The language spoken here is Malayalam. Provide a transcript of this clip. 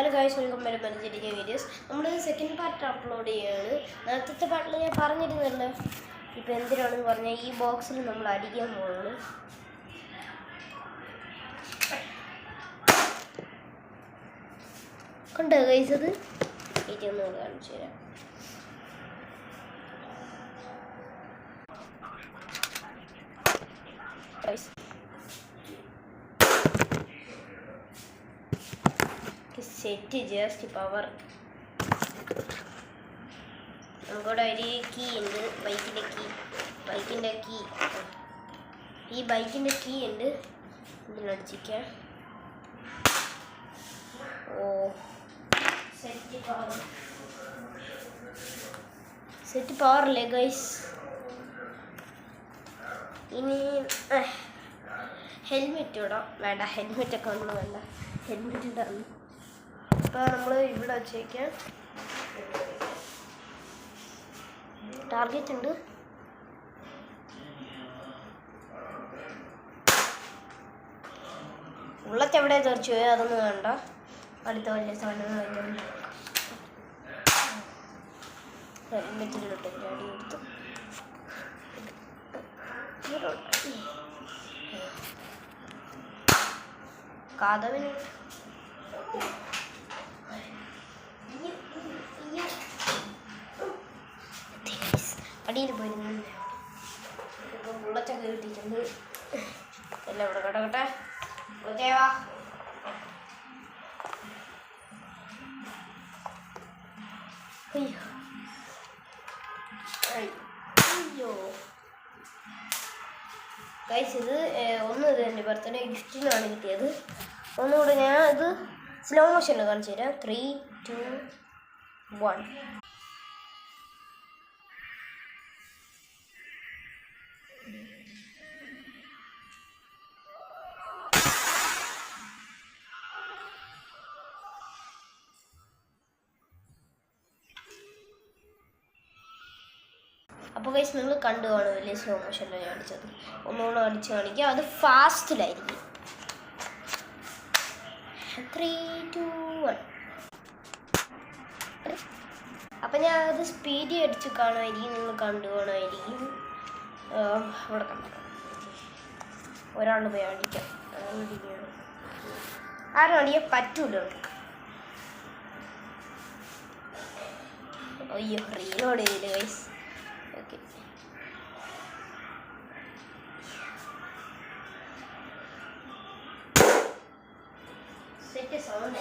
Hello guys, welcome back to Malayali videos. നമ്മൾ സെക്കൻഡ് പാർട്ട് അപ്ലോഡ് ചെയ്യുകയാണ്. നേരത്തെ പാർട്ടിൽ ഞാൻ പറഞ്ഞിരുന്നല്ലോ, ഇപ്പോൾ എന്തിനാണെന്ന് പറഞ്ഞാൽ ഈ ബോക്സിൽ നമ്മൾ അടിക്കാൻ പോകുന്നത്. കണ്ടോ ഗൈസ്? അത് ഒന്ന് കാണിച്ചു തരാം. Set just power. നമുക്കിവിടെ ഒരു കീ ഉണ്ട്, ബൈക്കിൻ്റെ കീ. ഈ ബൈക്കിൻ്റെ കീ ഉണ്ട്, ഇതിനടിച്ചിരിക്കാം. ഓ, സെറ്റ് പവർ അല്ലേ ഗൈസ്? ഇനി ഹെൽമെറ്റ് ഇടാം. വേണ്ട, ഹെൽമെറ്റൊക്കെ ഒന്നും വേണ്ട, ഹെൽമെറ്റ് ഇടാം. അപ്പോൾ നമ്മൾ ഇവിടെ വെച്ചേക്കാം. ടാർഗറ്റ് ഉണ്ട്. ഉള്ളത്തെവിടെ തെറിച്ചു പോയി അതൊന്നും വേണ്ട. അടുത്ത വലിയ സാധനം ഹെൽമെറ്റിലോട്ട് അടി കൊടുത്തു. കാതവിന് അടിയിൽ പോയിരുന്നു. ഇപ്പോൾ ബുള്ളറ്റൊക്കെ കിട്ടിയിട്ടുണ്ട്. എല്ലാം ഇവിടെ കിടക്കട്ടെ. ബുള്ളറ്റേവാ. അയ്യോ ഗൈസ്, ഇത് ഒന്ന് ഇത് എൻ്റെ ബർത്ത്ഡേ ഗിഫ്റ്റിനാണ് കിട്ടിയത്. ഒന്നുകൂടെ ഞാൻ ഇത് സ്ലോ മോഷനിൽ കാണിച്ചു തരാം. 3, 2, 1. അപ്പോൾ ഗൈസ്, നിങ്ങൾ കണ്ടു കാണും വലിയ സ്ലോ മോഷനിലാണ് ഞാൻ അടിച്ചത്. ഒന്നുകൂടെ അടിച്ച് കാണിക്കുക. അത് ഫാസ്റ്റിലായിരിക്കും. 3, 2, 1. അപ്പം ഞാൻ അത് സ്പീഡിൽ അടിച്ച് കാണുമായിരിക്കും. നിങ്ങൾ കണ്ടു കാണുമായിരിക്കും. ഇവിടെ കണ്ടു ഒരാൾ പോയി അടിക്കാം. ആരും അടിക്കാൻ പറ്റൂല. അയ്യോ, റീലോഡ് ചെയ്തില്ല ഗൈസ്. Okay, set sound.